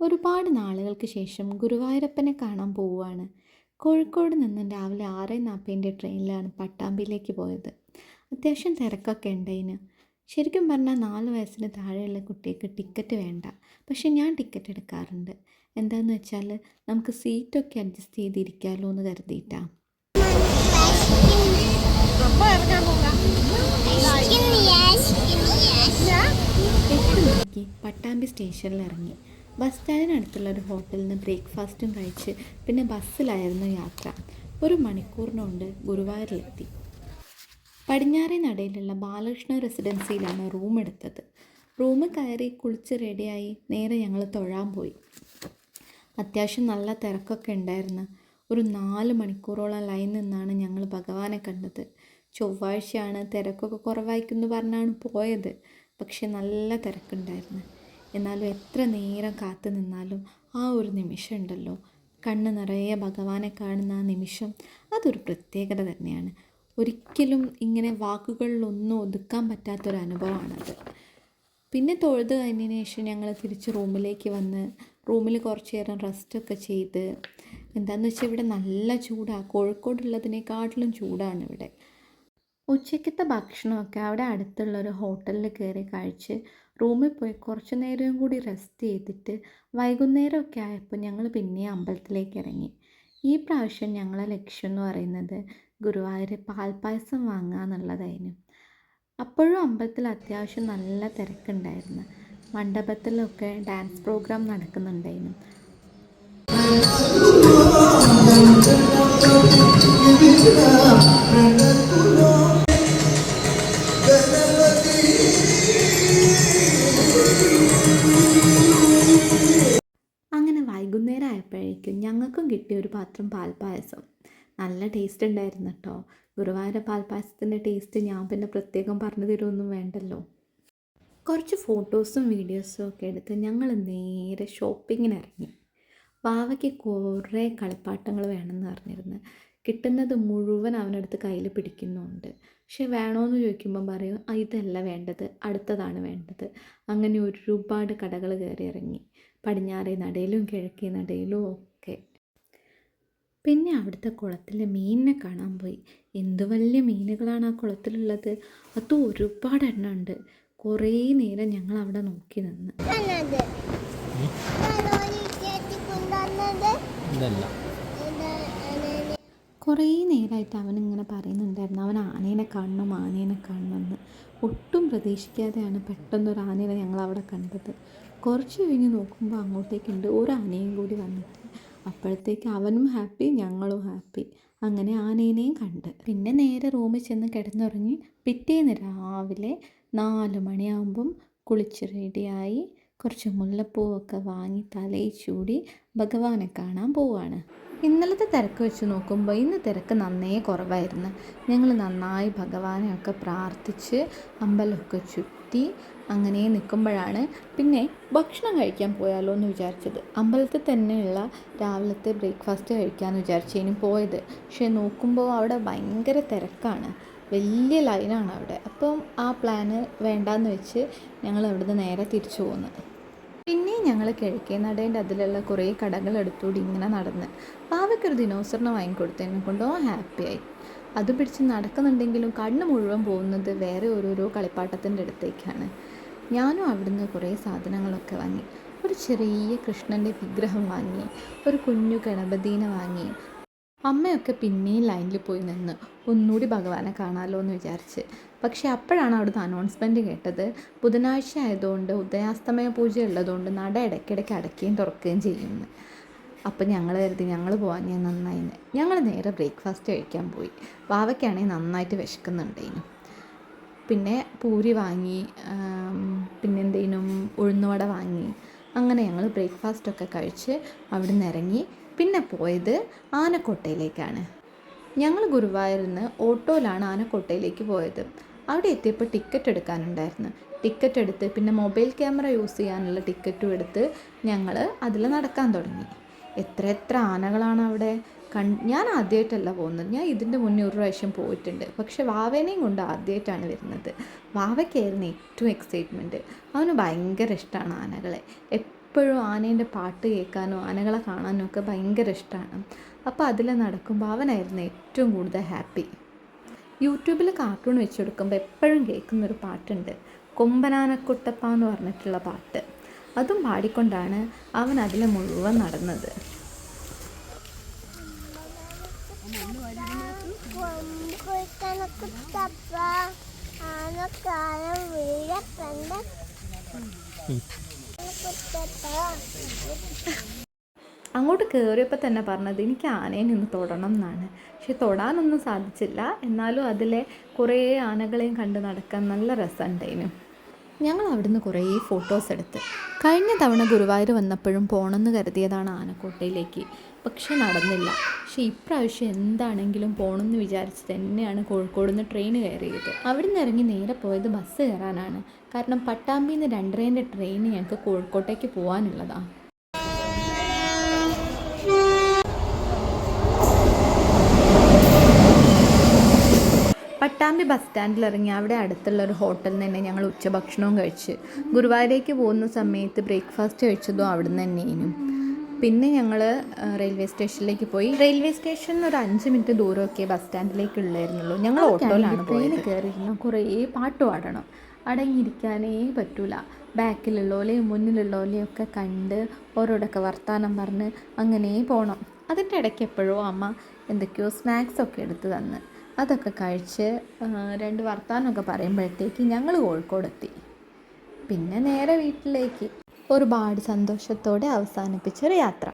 ഒരുപാട് നാളുകൾക്ക് ശേഷം ഗുരുവായൂരപ്പനെ കാണാൻ പോവുകയാണ്. കോഴിക്കോട് നിന്നും രാവിലെ 6:40 ട്രെയിനിലാണ് പട്ടാമ്പിയിലേക്ക് പോയത്. അത്യാവശ്യം തിരക്കൊക്കെ ഉണ്ടായിന്. ശരിക്കും പറഞ്ഞാൽ 4 വയസ്സിന് താഴെയുള്ള കുട്ടിക്ക് ടിക്കറ്റ് വേണ്ട. പക്ഷെ ഞാൻ ടിക്കറ്റ് എടുക്കാറുണ്ട്. എന്താണെന്ന് വെച്ചാൽ നമുക്ക് സീറ്റൊക്കെ അഡ്ജസ്റ്റ് ചെയ്തിരിക്കാമല്ലോ എന്ന് കരുതിയിട്ടാണ്. 8 മണിക്ക് പട്ടാമ്പി സ്റ്റേഷനിൽ ഇറങ്ങി. ബസ് സ്റ്റാൻഡിനടുത്തുള്ള ഒരു ഹോട്ടലിൽ നിന്ന് ബ്രേക്ക്ഫാസ്റ്റും കഴിച്ച് പിന്നെ ബസ്സിലായിരുന്നു യാത്ര. 1 മണിക്കൂറിനുകൊണ്ട് ഗുരുവായൂരിലെത്തി. പടിഞ്ഞാറേ നടയിലുള്ള ബാലകൃഷ്ണ റെസിഡൻസിയിലാണ് റൂം എടുത്തത്. റൂം കയറി കുളിച്ച് റെഡിയായി നേരെ ഞങ്ങൾ തൊഴാൻ പോയി. അത്യാവശ്യം നല്ല തിരക്കൊക്കെ ഉണ്ടായിരുന്നു. ഒരു 4 മണിക്കൂറോളം ലൈൻ നിന്നാണ് ഞങ്ങൾ ഭഗവാനെ കണ്ടത്. ചൊവ്വാഴ്ചയാണ്, തിരക്കൊക്കെ കുറവായിരിക്കുമെന്ന് പറഞ്ഞാണ് പോയത്. പക്ഷെ നല്ല തിരക്കുണ്ടായിരുന്നു. എന്നാലും എത്ര നേരം കാത്തു നിന്നാലും ആ ഒരു നിമിഷം ഉണ്ടല്ലോ, കണ്ണ് നിറയെ ഭഗവാനെ കാണുന്ന ആ നിമിഷം, അതൊരു പ്രത്യേകത തന്നെയാണ്. ഒരിക്കലും ഇങ്ങനെ വാക്കുകളിലൊന്നും ഒതുക്കാൻ പറ്റാത്തൊരു അനുഭവമാണത്. പിന്നെ തൊഴുത് കഴിഞ്ഞതിന് ശേഷം ഞങ്ങൾ തിരിച്ച് റൂമിലേക്ക് വന്ന് റൂമിൽ കുറച്ച് നേരം റെസ്റ്റൊക്കെ ചെയ്ത്, എന്താണെന്ന് വെച്ചാൽ ഇവിടെ നല്ല ചൂടാണ്. കോഴിക്കോടുള്ളതിനേക്കാട്ടിലും ചൂടാണ് ഇവിടെ. ഉച്ചയ്ക്കത്തെ ഭക്ഷണമൊക്കെ അവിടെ അടുത്തുള്ളൊരു ഹോട്ടലിൽ കയറി കഴിച്ച് റൂമിൽ പോയി കുറച്ച് നേരം കൂടി റെസ്റ്റ് ചെയ്തിട്ട് വൈകുന്നേരമൊക്കെ ആയപ്പോൾ ഞങ്ങൾ പിന്നെ അമ്പലത്തിലേക്ക് ഇറങ്ങി. ഈ പ്രാവശ്യം ഞങ്ങളെ ലക്ഷ്യം എന്ന് പറയുന്നത് ഗുരുവായൂർ പാൽപ്പായസം വാങ്ങുക എന്നുള്ളതായിരുന്നു. അപ്പോഴും അമ്പലത്തിൽ അത്യാവശ്യം നല്ല തിരക്കുണ്ടായിരുന്നു. മണ്ഡപത്തിലൊക്കെ ഡാൻസ് പ്രോഗ്രാം നടക്കുന്നുണ്ടായിരുന്നു. അങ്ങനെ വൈകുന്നേരം ആയപ്പോഴേക്കും ഞങ്ങൾക്കും കിട്ടിയ ഒരു പാത്രം പാൽപ്പായസം. നല്ല ടേസ്റ്റ് ഉണ്ടായിരുന്നു കേട്ടോ. ഗുരുവായൂർ പാൽപ്പായസത്തിൻ്റെ ടേസ്റ്റ് ഞാൻ പിന്നെ പ്രത്യേകം പറഞ്ഞു തരുമൊന്നും വേണ്ടല്ലോ. കുറച്ച് ഫോട്ടോസും വീഡിയോസും ഒക്കെ എടുത്ത് ഞങ്ങൾ നേരെ ഷോപ്പിങ്ങിന് ഇറങ്ങി. വാവയ്ക്ക് കുറേ കളിപ്പാട്ടങ്ങൾ വേണമെന്ന് പറഞ്ഞിരുന്നു. കിട്ടുന്നത് മുഴുവൻ അവനടുത്ത് കയ്യിൽ പിടിക്കുന്നുണ്ട്. പക്ഷെ വേണമെന്ന് ചോദിക്കുമ്പം പറയും ഇതല്ല വേണ്ടത്, അടുത്തതാണ് വേണ്ടത്. അങ്ങനെ ഒരുപാട് കടകൾ കയറി ഇറങ്ങി, പടിഞ്ഞാറേ നടയിലും കിഴക്കേ നടയിലും ഒക്കെ. പിന്നെ അവിടുത്തെ കുളത്തിലെ മീനിനെ കാണാൻ പോയി. എന്ത് വലിയ മീനുകളാണ് ആ കുളത്തിലുള്ളത്. അത് ഒരുപാട് എണ്ണം ഉണ്ട്. കുറേ നേരം ഞങ്ങൾ അവിടെ നോക്കി നിന്ന്. കുറേ നേരമായിട്ട് അവനിങ്ങനെ പറയുന്നുണ്ടായിരുന്നു അവൻ ആനേനെ കാണണമെന്ന്. ഒട്ടും പ്രതീക്ഷിക്കാതെയാണ് പെട്ടെന്നൊരു ആനേനെ ഞങ്ങൾ അവിടെ കണ്ടത്. കുറച്ച് കഴിഞ്ഞ് നോക്കുമ്പോൾ അങ്ങോട്ടേക്കുണ്ട് ഒരു ആനയും കൂടി വന്നിട്ട്. അപ്പോഴത്തേക്ക് അവനും ഹാപ്പി, ഞങ്ങളും ഹാപ്പി. അങ്ങനെ ആനേനെയും കണ്ട് പിന്നെ നേരെ റൂമിൽ ചെന്ന് കിടന്നുറങ്ങി. പിറ്റേന്ന് രാവിലെ 4 മണിയാകുമ്പം കുളിച്ച് റെഡിയായി കുറച്ച് മുല്ലപ്പൂവൊക്കെ വാങ്ങി തലയിൽ ചൂടി ഭഗവാനെ കാണാൻ പോവാണ്. ഇന്നലത്തെ തിരക്ക് വെച്ച് നോക്കുമ്പോൾ ഇന്ന് തിരക്ക് നന്നേ കുറവായിരുന്നു. ഞങ്ങൾ നന്നായി ഭഗവാനെയൊക്കെ പ്രാർത്ഥിച്ച് അമ്പലമൊക്കെ ചുറ്റി അങ്ങനെ നിൽക്കുമ്പോഴാണ് പിന്നെ ഭക്ഷണം കഴിക്കാൻ പോയാലോ എന്ന് വിചാരിച്ചത്. അമ്പലത്തിൽ തന്നെയുള്ള രാവിലത്തെ ബ്രേക്ക്ഫാസ്റ്റ് കഴിക്കാമെന്ന് വിചാരിച്ചതിന് പോയത്. പക്ഷേ നോക്കുമ്പോൾ അവിടെ ഭയങ്കര തിരക്കാണ്, വലിയ ലൈനാണ് അവിടെ. അപ്പം ആ പ്ലാന് വേണ്ടാന്ന് വെച്ച് ഞങ്ങൾ അവിടുന്ന് നേരെ തിരിച്ചു പോന്നു. പിന്നെയും ഞങ്ങൾ കിഴക്കേ നടേൻ്റെ അതിലുള്ള കുറേ കടകൾ എടുത്തുകൂടി ഇങ്ങനെ നടന്ന് പാവയ്ക്കൊരു ദിനോസറിനെ വാങ്ങിക്കൊടുത്തതിനെ കൊണ്ടോ ഹാപ്പിയായി. അത് പിടിച്ച് നടക്കുന്നുണ്ടെങ്കിലും കണ്ണ് മുഴുവൻ പോകുന്നത് വേറെ ഓരോരോ കളിപ്പാട്ടത്തിൻ്റെ അടുത്തേക്കാണ്. ഞാനും അവിടുന്ന് കുറേ സാധനങ്ങളൊക്കെ വാങ്ങി. ഒരു ചെറിയ കൃഷ്ണൻ്റെ വിഗ്രഹം വാങ്ങി, ഒരു കുഞ്ഞു ഗണപതിനെ വാങ്ങി. അമ്മയൊക്കെ പിന്നെയും ലൈനിൽ പോയി നിന്ന് ഒന്നുകൂടി ഭഗവാനെ കാണാമല്ലോ എന്ന് വിചാരിച്ച്. പക്ഷേ അപ്പോഴാണ് അവിടുന്ന് അനൗൺസ്മെൻറ്റ് കേട്ടത് ബുധനാഴ്ച ആയതുകൊണ്ട് ഉദയാസ്തമയ പൂജ ഉള്ളതുകൊണ്ട് നട ഇടയ്ക്കിടയ്ക്ക് അടയ്ക്കുകയും തുറക്കുകയും ചെയ്യുമെന്ന്. അപ്പം ഞങ്ങൾ കരുതി ഞങ്ങൾ പോകാൻ ഞാൻ നന്നായിന്ന്. ഞങ്ങൾ നേരെ ബ്രേക്ക്ഫാസ്റ്റ് കഴിക്കാൻ പോയി. വാവയ്ക്കാണെങ്കിൽ നന്നായിട്ട് വിശക്കുന്നുണ്ടേനു. പിന്നെ പൂരി വാങ്ങി, പിന്നെന്തേനും ഉഴുന്നുവട വാങ്ങി. അങ്ങനെ ഞങ്ങൾ ബ്രേക്ക്ഫാസ്റ്റൊക്കെ കഴിച്ച് അവിടെ നിന്ന് ഇറങ്ങി. പിന്നെ പോയത് ആനക്കോട്ടയിലേക്കാണ്. ഞങ്ങൾ ഗുരുവായൂരിൽ നിന്ന് ഓട്ടോയിലാണ് ആനക്കോട്ടയിലേക്ക് പോയത്. അവിടെ എത്തിയപ്പോൾ ടിക്കറ്റ് എടുക്കാനുണ്ടായിരുന്നു. ടിക്കറ്റ് എടുത്ത് പിന്നെ മൊബൈൽ ക്യാമറ യൂസ് ചെയ്യാനുള്ള ടിക്കറ്റും എടുത്ത് ഞങ്ങൾ അതിൽ നടക്കാൻ തുടങ്ങി. എത്ര ആനകളാണ് അവിടെ. ഞാൻ ആദ്യമായിട്ടല്ല പോകുന്നത്. ഞാൻ ഇതിൻ്റെ മുന്നേ ഒരു പ്രാവശ്യം പോയിട്ടുണ്ട്. പക്ഷെ വാവേനെയും കൊണ്ട് ആദ്യമായിട്ടാണ് വരുന്നത്. വാവയ്ക്കായിരുന്നു ഏറ്റവും എക്സൈറ്റ്മെൻറ്റ്. അവന് ഭയങ്കര ഇഷ്ടമാണ് ആനകളെ. എപ്പോഴും ആനേൻ്റെ പാട്ട് കേൾക്കാനോ ആനകളെ കാണാനോ ഒക്കെ ഭയങ്കര ഇഷ്ടമാണ്. അപ്പോൾ അതിൽ നടക്കുമ്പോൾ അവനായിരുന്നു ഏറ്റവും കൂടുതൽ ഹാപ്പി. യൂട്യൂബിൽ കാർട്ടൂൺ വെച്ച് കൊടുക്കുമ്പോൾ എപ്പോഴും കേൾക്കുന്നൊരു പാട്ടുണ്ട്, കൊമ്പനാനക്കുട്ടപ്പ എന്ന് പറഞ്ഞിട്ടുള്ള പാട്ട്. അതും പാടിക്കൊണ്ടാണ് അവൻ അതിൽ മുഴുവൻ നടന്നത്. അങ്ങോട്ട് കയറിയപ്പോൾ തന്നെ പറഞ്ഞത് എനിക്ക് ആനേനെ ഒന്ന് തൊടണം എന്നാണ്. പക്ഷെ തൊടാനൊന്നും സാധിച്ചില്ല. എന്നാലും അതിലെ കുറേ ആനകളെയും കണ്ട് നടക്കാൻ നല്ല രസമുണ്ടായിരുന്നു. ഞങ്ങൾ അവിടുന്ന് കുറേ ഫോട്ടോസ് എടുത്ത്. കഴിഞ്ഞ തവണ ഗുരുവായൂർ വന്നപ്പോഴും പോകണമെന്ന് കരുതിയതാണ് ആനക്കോട്ടയിലേക്ക്, പക്ഷെ നടന്നില്ല. പക്ഷെ ഇപ്രാവശ്യം എന്താണെങ്കിലും പോകണമെന്ന് വിചാരിച്ച് തന്നെയാണ് കോഴിക്കോട് നിന്ന് ട്രെയിൻ കയറിയത്. അവിടെ നിന്ന് ഇറങ്ങി നേരെ പോയത് ബസ് കയറാനാണ്. കാരണം പട്ടാമ്പിയിൽ നിന്ന് 2:30ൻ്റെ ട്രെയിൻ ഞങ്ങൾക്ക് കോഴിക്കോട്ടേക്ക് പോകാനുള്ളതാണ്. പട്ടാമ്പി ബസ് സ്റ്റാൻഡിൽ ഇറങ്ങി അവിടെ അടുത്തുള്ള ഒരു ഹോട്ടലിൽ നിന്ന് തന്നെ ഞങ്ങൾ ഉച്ചഭക്ഷണവും കഴിച്ച് ഗുരുവായൂരേക്ക് പോകുന്ന സമയത്ത് ബ്രേക്ക്ഫാസ്റ്റ് കഴിച്ചതും അവിടെ നിന്ന് തന്നെയായിരുന്നു. പിന്നെ ഞങ്ങൾ റെയിൽവേ സ്റ്റേഷനിലേക്ക് പോയി. റെയിൽവേ സ്റ്റേഷനിൽ ഒരു 5 മിനിറ്റ് ദൂരമൊക്കെ ബസ് സ്റ്റാൻഡിലേക്ക് ഉള്ളായിരുന്നുള്ളൂ. ഞങ്ങൾ ഓട്ടോയിലാണ് പോയത്. കയറിയിരുന്ന കുറേ പാട്ട് പാടണം, അടങ്ങിയിരിക്കാനേ പറ്റൂല. ബാക്കിലുള്ളോലെയും മുന്നിലുള്ളോലെയും ഒക്കെ കണ്ട് ഓരോടൊക്കെ വർത്താനം പറഞ്ഞ് അങ്ങനെ പോകണം. അതിൻ്റെ ഇടയ്ക്ക് എപ്പോഴോ അമ്മ എന്തൊക്കെയോ സ്നാക്സൊക്കെ എടുത്ത് തന്ന് അതൊക്കെ കഴിച്ച് 2 വർത്താനമൊക്കെ പറയുമ്പോഴത്തേക്ക് ഞങ്ങൾ കോഴിക്കോടെത്തി. പിന്നെ നേരെ വീട്ടിലേക്ക് ഒരുപാട് സന്തോഷത്തോടെ അവസാനിപ്പിച്ചൊരു യാത്ര.